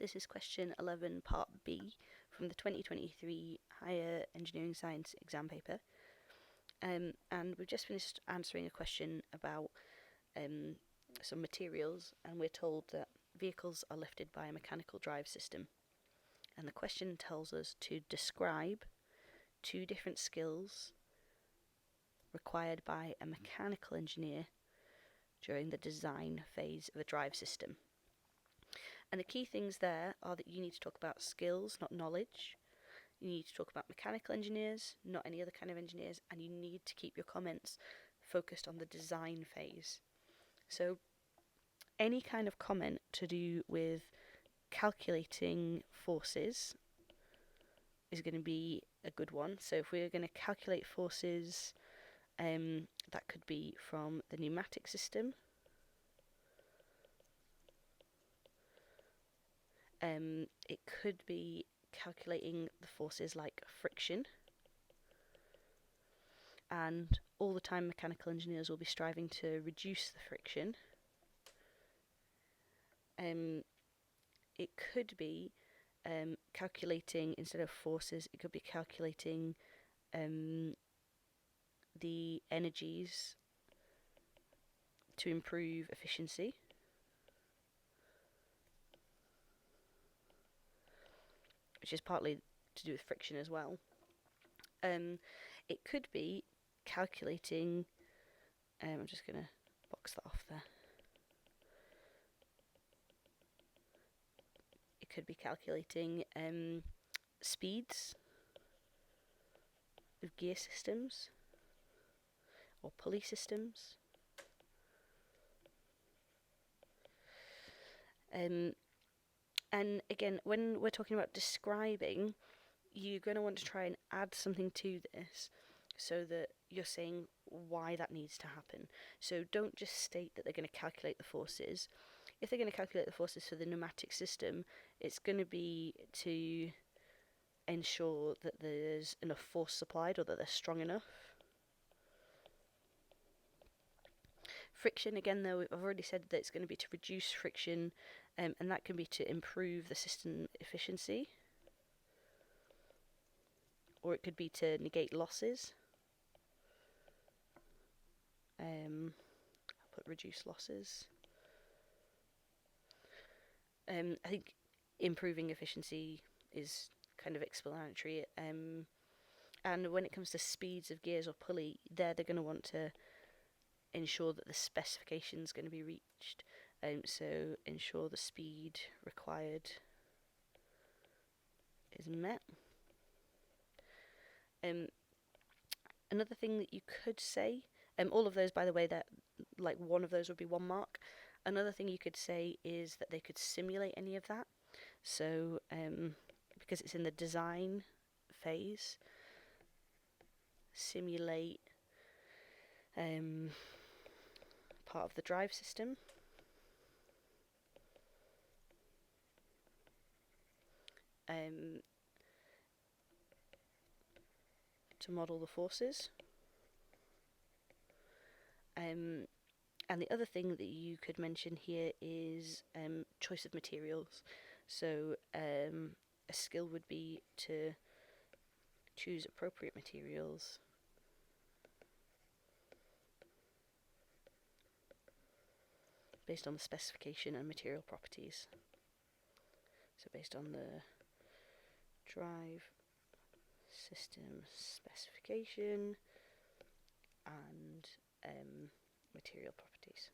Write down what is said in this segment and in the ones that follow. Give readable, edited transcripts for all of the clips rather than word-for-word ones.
This is question 11 part B from the 2023 Higher Engineering Science exam paper. And we've just finished answering a question about some materials, and we're told that vehicles are lifted by a mechanical drive system. And the question tells us to describe two different skills required by a mechanical engineer during the design phase of a drive system. And the key things there are that you need to talk about skills, not knowledge. You need to talk about mechanical engineers, not any other kind of engineers, and you need to keep your comments focused on the design phase. So any kind of comment to do with calculating forces is going to be a good one. So if we're going to calculate forces, that could be from the pneumatic system. It could be calculating the forces like friction, and all the time mechanical engineers will be striving to reduce the friction. It could be calculating, instead of forces, it could be calculating the energies to improve efficiency. Which is partly to do with friction as well. It could be calculating, I'm just going to box that off there. It could be calculating speeds of gear systems or pulley systems. And again, when we're talking about describing, you're going to want to try and add something to this so that you're saying why that needs to happen. So don't just state that they're going to calculate the forces. If they're going to calculate the forces for the pneumatic system, it's going to be to ensure that there's enough force supplied, or that they're strong enough. Friction, again, though, I've already said that it's going to be to reduce friction, and that can be to improve the system efficiency, or it could be to negate losses. I'll put reduce losses. I think improving efficiency is kind of explanatory, and when it comes to speeds of gears or pulley, they're going to want to ensure that the specification is going to be reached. So ensure the speed required is met. Another thing that you could say, all of those, by the way, that like one of those would be 1 mark. Another thing you could say is that they could simulate any of that. So because it's in the design phase, simulate part of the drive system. To model the forces. And the other thing that you could mention here is choice of materials. So a skill would be to choose appropriate materials based on the specification and material properties. So based on the drive system specification and material properties.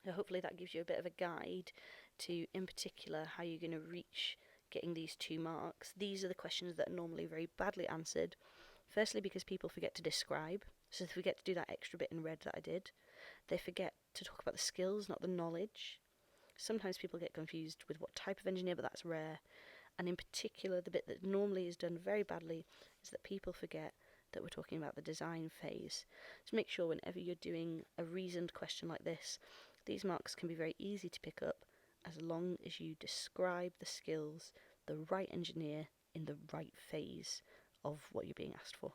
So hopefully that gives you a bit of a guide to, in particular, how you're going to reach getting these 2 marks. These are the questions that are normally very badly answered. Firstly, because people forget to describe. So if we forget to do that extra bit in red that I did, they forget to talk about the skills, not the knowledge. Sometimes people get confused with what type of engineer, but that's rare. And in particular, the bit that normally is done very badly is that people forget that we're talking about the design phase. So make sure whenever you're doing a reasoned question like this, these marks can be very easy to pick up as long as you describe the skills, the right engineer in the right phase of what you're being asked for.